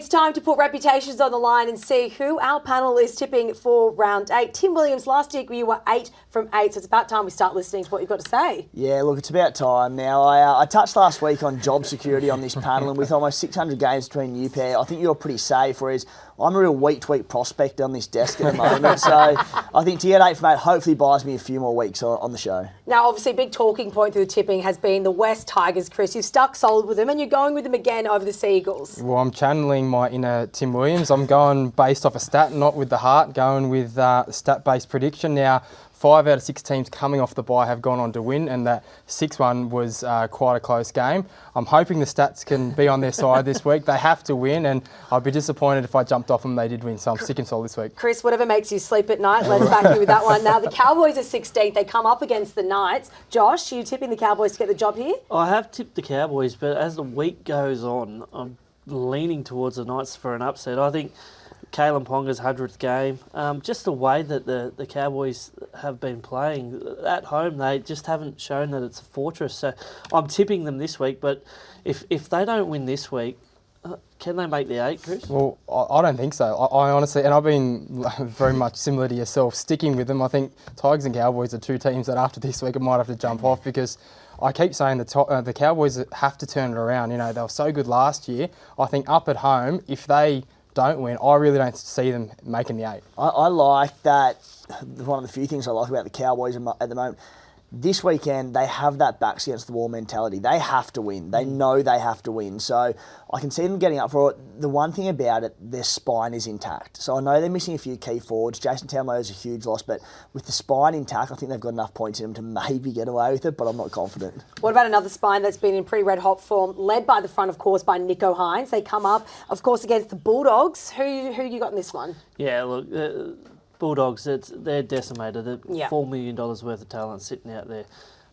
It's time to put reputations on the line and see who our panel is tipping for round 8. Tim Williams, last week you were 8 from 8, so it's about time we start listening to what you've got to say. Yeah, look, it's about time now. I touched last week on job security on this panel, and with almost 600 games between you pair, I think you're pretty safe, whereas I'm a real week-to-week prospect on this desk at the moment. So I think to get 8 from 8 hopefully buys me a few more weeks on the show. Now, obviously, a big talking point through the tipping has been the West Tigers, Chris. You've stuck solid with them and you're going with them again over the Seagulls. Well, I'm channeling my inner Tim Williams. I'm going based off a stat, not with the heart, going with stat-based prediction. Now, 5 out of 6 teams coming off the bye have gone on to win, and that 6th one was quite a close game. I'm hoping the stats can be on their side this week. They have to win, and I'd be disappointed if I jumped off them they did win, so I'm sticking solid this week. Chris, whatever makes you sleep at night, let's back you with that one. Now, the Cowboys are 16th. They come up against the Knights. Josh, are you tipping the Cowboys to get the job here? I have tipped the Cowboys, but as the week goes on, I'm leaning towards the Knights for an upset. I think Kalen Ponga's 100th game, just the way that the Cowboys have been playing at home, they just haven't shown that it's a fortress. So I'm tipping them this week, but if they don't win this week, can they make the 8, Chris? Well, I don't think so. I honestly, and I've been very much similar to yourself, sticking with them. I think Tigers and Cowboys are 2 teams that after this week I might have to jump off, because I keep saying the Cowboys have to turn it around. You know, they were so good last year. I think up at home, if they don't win, I really don't see them making the 8. I like that. One of the few things I like about the Cowboys at the moment, this weekend they have that backs against the wall mentality. They have to win. They know they have to win. So I can see them getting up for it. The one thing about it, their spine is intact. So I know they're missing a few key forwards. Jason Tamlo is a huge loss, but with the spine intact, I think they've got enough points in them to maybe get away with it, but I'm not confident. What about another spine that's been in pretty red-hot form, led by the front, of course, by Nico Hines? They come up, of course, against the Bulldogs. Who you got in this one? Yeah, look, Bulldogs, they're decimated. Yeah. $4 million worth of talent sitting out there.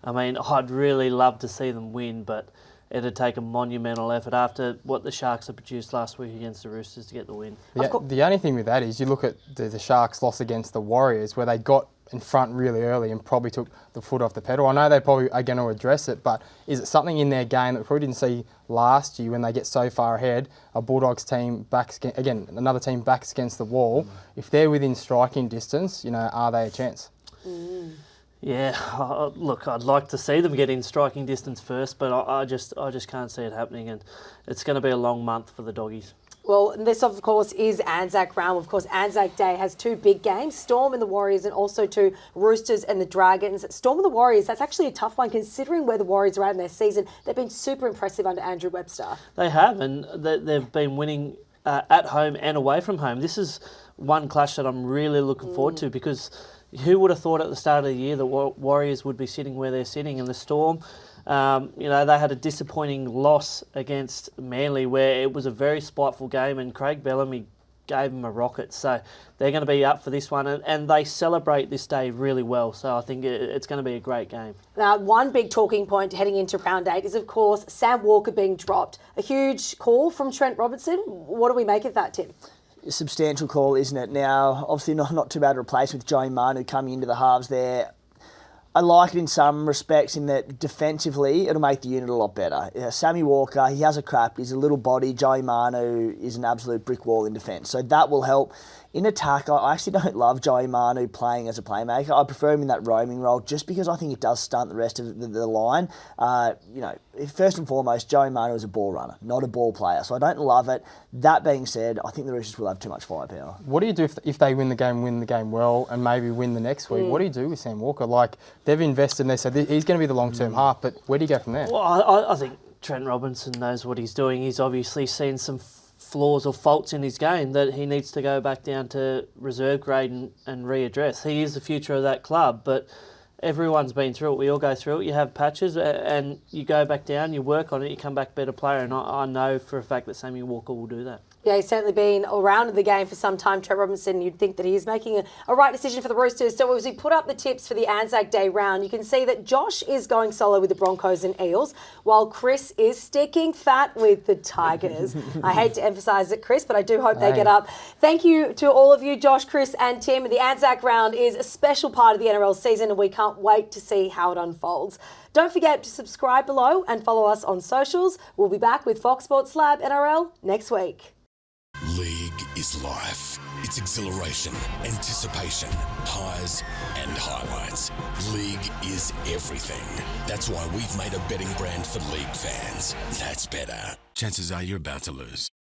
I mean, I'd really love to see them win, but it'd take a monumental effort after what the Sharks have produced last week against the Roosters to get the win. The only thing with that is you look at the Sharks' loss against the Warriors, where they got in front really early and probably took the foot off the pedal. I know they probably are going to address it, but is it something in their game that we probably didn't see last year when they get so far ahead? A Bulldogs team another team backs against the wall. If they're within striking distance, are they a chance? Yeah, look, I'd like to see them get in striking distance first, but I just can't see it happening, and it's going to be a long month for the Doggies. Well, this, of course, is Anzac Round. Of course, Anzac Day has 2 big games, Storm and the Warriors, and also 2 Roosters and the Dragons. Storm and the Warriors, that's actually a tough one considering where the Warriors are at in their season. They've been super impressive under Andrew Webster. They have, and they've been winning at home and away from home. This is one clash that I'm really looking forward to, because who would have thought at the start of the year that Warriors would be sitting where they're sitting, in the Storm? They had a disappointing loss against Manly where it was a very spiteful game, and Craig Bellamy gave them a rocket. So they're going to be up for this one, and they celebrate this day really well. So I think it's going to be a great game. Now, one big talking point heading into round 8 is, of course, Sam Walker being dropped. A huge call from Trent Robertson. What do we make of that, Tim? A substantial call, isn't it? Now, obviously not too bad to replace with Joey Manu coming into the halves there. I like it in some respects in that defensively it'll make the unit a lot better. Sammy Walker, he has a crap, he's a little body. Joey Manu is an absolute brick wall in defence. So that will help. In attack, I actually don't love Joey Manu playing as a playmaker. I prefer him in that roaming role just because I think it does stunt the rest of the line. First and foremost, Joey Manu is a ball runner, not a ball player. So I don't love it. That being said, I think the Roosters will have too much firepower. What do you do if they win the game well, and maybe win the next week? What do you do with Sam Walker? Like, they've invested in this, so he's going to be the long-term half, but where do you go from there? Well, I think Trent Robinson knows what he's doing. He's obviously seen some flaws or faults in his game that he needs to go back down to reserve grade and readdress. He is the future of that club, but everyone's been through it. We all go through it. You have patches and you go back down, you work on it, you come back better player, and I know for a fact that Sammy Walker will do that. Yeah, he's certainly been around the game for some time, Trent Robinson. You'd think that he is making a right decision for the Roosters. So as we put up the tips for the Anzac Day round, you can see that Josh is going solo with the Broncos and Eels, while Chris is sticking fat with the Tigers. I hate to emphasise it, Chris, but I do hope they get up. Thank you to all of you, Josh, Chris and Tim. The Anzac round is a special part of the NRL season, and we can't wait to see how it unfolds. Don't forget to subscribe below and follow us on socials. We'll be back with Fox Sports Lab NRL next week. League is life. It's exhilaration, anticipation, highs and highlights. League is everything. That's why we've made a betting brand for League fans. That's better. Chances are you're about to lose.